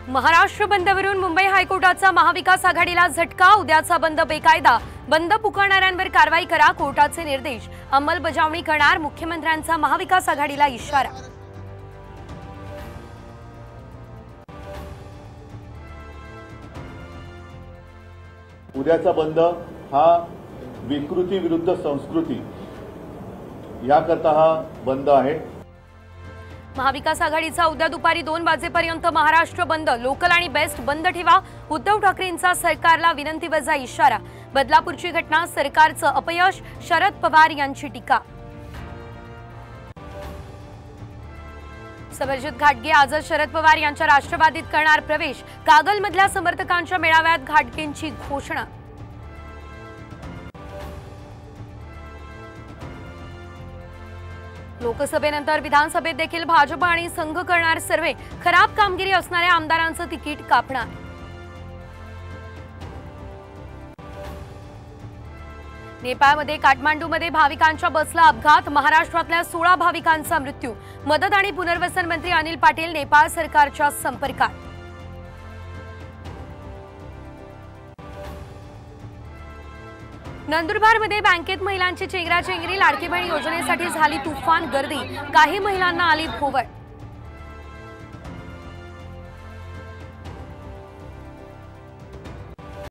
महाराष्ट्र बंदवरून मुंबई हायकोर्टाचा महाविकास आघाडीला झटका। उद्याचा बंद बेकायदा, बंद पुकारणाऱ्यांवर कारवाई करा, कोर्टाचे निर्देश। अंमलबजावणी करणार मुख्यमंत्र्यांचा महाविकास आघाडीला इशारा। उद्याचा बंद हा विकृती विरुद्ध संस्कृती याकरता हा बंद आहे। महाविकास आघाडीचा उद्या दुपारी 2 वाजेपर्यंत महाराष्ट्र बंद। लोकल आणि बेस्ट बंद ठेवा। उद्धव ठाकरेंचा सरकारला विनंतीवजा इशारा। बदलापूरची घटना सरकारचं अपयश, शरद पवार यांची टीका। समरजित घाटगे आजच शरद पवार यांच्या राष्ट्रवादीत करणार प्रवेश। कागलमधल्या समर्थकांच्या मेळाव्यात घाटगेंची घोषणा। लोकसभेनंतर विधानसभेत देखील भाजप आणि संघ करणार सर्वे। खराब कामगिरी असणाऱ्या आमदारांचं तिकीट कापणार। नेपाळमध्ये काठमांडूमध्ये भाविकांच्या बसला अपघात। महाराष्ट्रातल्या 16 भाविकांचा मृत्यू। मदत आणि पुनर्वसन मंत्री अनिल पाटील नेपाळ सरकारच्या संपर्कात। नंदुरबारमध्ये बँकेत महिलांची चेंगराचेंगरी। लाडकी बहीण योजनेसाठी झाली तुफान गर्दी। काही महिलांना आली भोवळ।